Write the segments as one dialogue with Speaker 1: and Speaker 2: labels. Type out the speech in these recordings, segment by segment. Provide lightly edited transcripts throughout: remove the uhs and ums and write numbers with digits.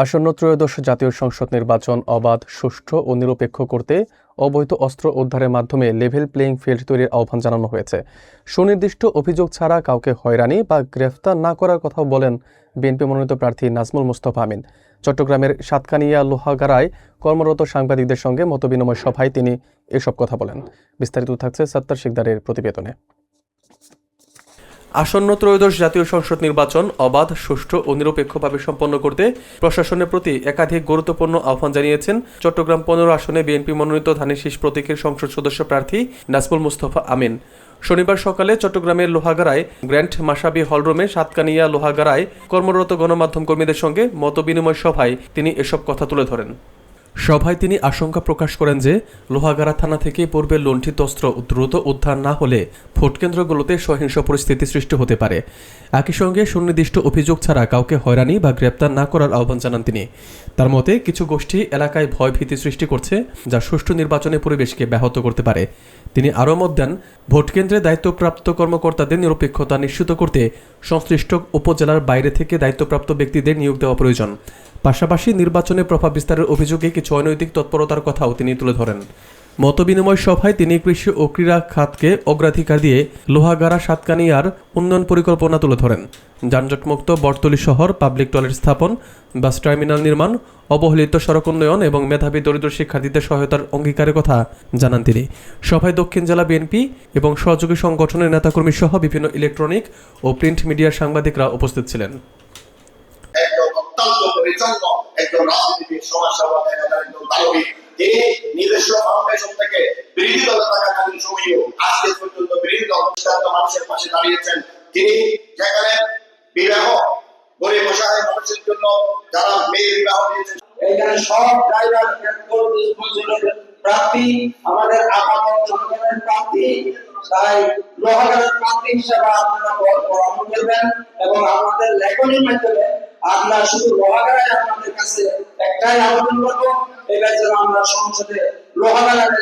Speaker 1: আসন্ন ত্রয়োদশ জাতীয় সংসদ নির্বাচন অবাধ, সুষ্ঠু ও নিরপেক্ষ করতে অবৈধ অস্ত্র উদ্ধারের মাধ্যমে লেভেল প্লেইং ফিল্ড তৈরির আহ্বান জানানো হয়েছে। সুনির্দিষ্ট অভিযোগ ছাড়া কাউকে হয়রানি বা গ্রেফতার না করার কথাও বলেন বিএনপি মনোনীত প্রার্থী নাজমুল মুস্তফা আমিন। চট্টগ্রামের সাতকানিয়া লোহাগাড়ায় কর্মরত সাংবাদিকদের সঙ্গে মতবিনিময় সভায় তিনি এসব কথা বলেন। বিস্তারিত থাকছে সত্তার শিকদারের প্রতিবেদনে। আসন্ন ত্রয়োদশ জাতীয় সংসদ নির্বাচন অবাধ, সুষ্ঠু ও নিরপেক্ষভাবে সম্পন্ন করতে প্রশাসনের প্রতি একাধিক গুরুত্বপূর্ণ আহ্বান জানিয়েছেন চট্টগ্রাম 15 আসনে বিএনপি মনোনীত ধানের শীষ প্রতীকের সংসদ সদস্য প্রার্থী নাজমুল মুস্তফা আমিন। শনিবার সকালে চট্টগ্রামের লোহাগাড়ায় গ্র্যান্ড মাসাবি হলরুমে সাতকানিয়া লোহাগাড়ায় কর্মরত গণমাধ্যম কর্মীদের সঙ্গে মতবিনিময় সভায় তিনি এসব কথা তুলে ধরেন। সভায় তিনি আশঙ্কা প্রকাশ করেন যে লোহাগাড়া থানা থেকে পূর্বে লুণ্ঠিত অস্ত্র দ্রুত উদ্ধার না হলে ভোটকেন্দ্রগুলোতে সহিংস পরিস্থিতি সৃষ্টি হতে পারে। একই সঙ্গে সুনির্দিষ্ট অভিযোগ ছাড়া কাউকে হয়রানি বা গ্রেপ্তার না করার আহ্বান জানান তিনি। তার মতে কিছু গোষ্ঠী এলাকায় ভয়ভীতি সৃষ্টি করছে, যা সুষ্ঠু নির্বাচনের পরিবেশকে ব্যাহত করতে পারে। তিনি আরও মত দেন, ভোটকেন্দ্রে দায়িত্বপ্রাপ্ত কর্মকর্তাদের নিরপেক্ষতা নিশ্চিত করতে সংশ্লিষ্ট উপজেলার বাইরে থেকে দায়িত্বপ্রাপ্ত ব্যক্তিদের নিয়োগ দেওয়া প্রয়োজন। পাশাপাশি নির্বাচনে প্রভাব বিস্তারের অভিযোগে কিছু অনৈতিক তৎপরতার কথাও তিনি তুলে ধরেন। মতবিনিময় সভায় তিনি কৃষি ও ক্রীড়া খাতকে অগ্রাধিকার দিয়ে লোহাগাড়া সাতকানিয়ার উন্নয়ন পরিকল্পনা তুলে ধরেন। যানজটমুক্ত বটতলী শহর, পাবলিক টয়লেট স্থাপন, বাস টার্মিনাল নির্মাণ, অবহেলিত সড়ক উন্নয়ন এবং মেধাবী দরিদ্র শিক্ষার্থীদের সহায়তার অঙ্গীকারের কথা জানান তিনি। সভায় দক্ষিণ জেলা বিএনপি এবং সহযোগী সংগঠনের নেতাকর্মী সহ বিভিন্ন ইলেকট্রনিক ও প্রিন্ট মিডিয়ার সাংবাদিকরা উপস্থিত ছিলেন।
Speaker 2: একজন রাজনীতিবিদ, সমাজসেবক, একজন দানবিক, তিনি নিজস্ব ফাউন্ডেশন থেকে বিরোধী দলে থাকাকালীন সময়েও আজকে পর্যন্ত বিরোধী দল মানুষের পাশে দাঁড়িয়েছেন। তিনি যেখানে বিবাহ গরিব অসহায় মানুষের জন্য যারা মেয়ে বিবাহ দিয়েছেন, এখানে সব ড্রাইভার প্রার্থী আমাদের আপামর জনগণের প্রার্থী। তাই লোহাগাড়ার প্রার্থী হিসেবে আপনারা ভোট গ্রহণ করবেন এবং আমাদের লেখনের মাধ্যমে আমরা শুধু লোহাগাড়ায় আপনাদের কাছে একটাই আবেদন করবো, এবার যেন আমরা সংসদে লোহাগাড়ার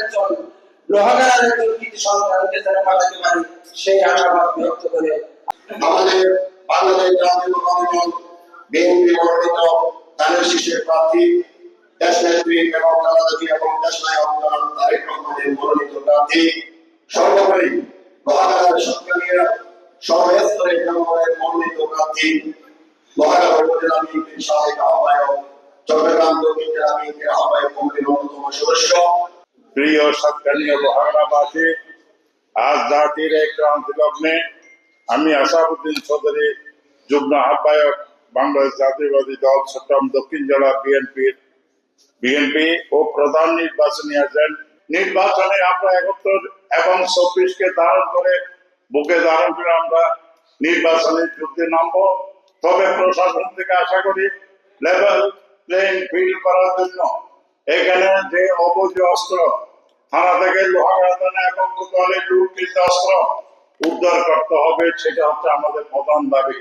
Speaker 2: একজন কৃতি সন্তানকে যেন পাঠাতে পারি, সেই আশাবাদ ব্যক্ত করে আমাদের বাংলাদেশ জাতীয়তাবাদী দল বিএনপি মনোনীত ধানের শীষের প্রার্থী দেশনেত্রী এবং জনজাতি এবং দেশনায়ক তারেক রহমানের মনোনীত প্রার্থী সর্বোপরি লোহাগাড়ার সাতকানিয়া সর্বস্তরের জনগণের মনোনীত প্রার্থী লোহাগাড়া উপজেলা বিএনপির সাবেক আহ্বায়ক, চট্টগ্রাম দক্ষিণ জেলা বিএনপির আহ্বায়ক কমিটির অন্যতম সদস্য।
Speaker 3: প্রিয় সাতকানিয়া লোহাগাড়াবাসী, আজ জাতির এক ক্রান্তি লগ্নে আমি আসাদুদ্দিন চৌধুরী, যুগ্ম আহ্বায়ক, বাংলাদেশ জাতীয়তাবাদী দল চট্টগ্রাম দক্ষিণ জেলা বিএনপি ও প্রধান নির্বাচনী এজেন্ট। নির্বাচনে আমরা 71 এবং 24-কে বুকে ধারণ করে আমরা নির্বাচনে যুদ্ধে নামবো। তবে প্রশাসন থেকে আশা করি লেভেল প্লেইং ফিল্ড করার জন্য এখানে যে অবৈধ অস্ত্র থানা থেকে লোহাগাড়া থানা এবং কোতোয়ালি লুণ্ঠিত অস্ত্র উদ্ধার করতে হবে, সেটা হচ্ছে আমাদের প্রধান দাবি।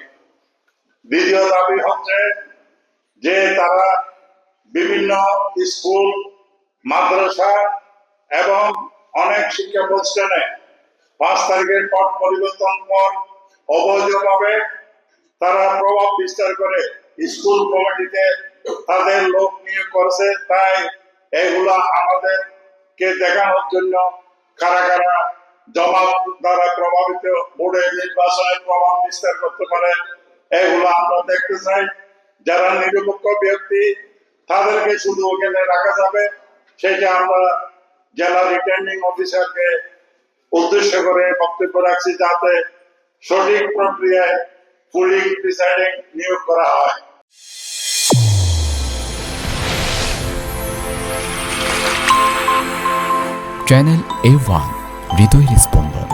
Speaker 3: দ্বিতীয় দাবি হচ্ছে যে তারা বিভিন্ন স্কুল, মাদ্রাসা এবং অনেক শিক্ষা প্রতিষ্ঠানে 5 তারিখের পট পরিবর্তন পর অবৈধভাবে তারা প্রভাব বিস্তার করে স্কুল কমিটিতে তাদের লোক নিয়োগ করেছে। তাই এগুলা আমাদেরকে দেখানোর জন্য কারা কারা জমাত দ্বারা প্রভাবিত বোর্ডে নির্বাচনের প্রভাব বিস্তার করতে পারে, এগুলো আমরা দেখতে চাই। যারা নিরপেক্ষ ব্যক্তি তাদেরকে শুধু ওখানে রাখা যাবে, সেটা আমরা জেলা রিটার্নিং অফিসারকে উদ্দেশ্য করে বক্তব্য রাখছি, যাতে সঠিক প্রক্রিয়ায় পুলিং প্রিসাইডিং নিয়োগ করা হয়।
Speaker 4: চ্যানেল A1 হৃদয়ের স্পন্দন।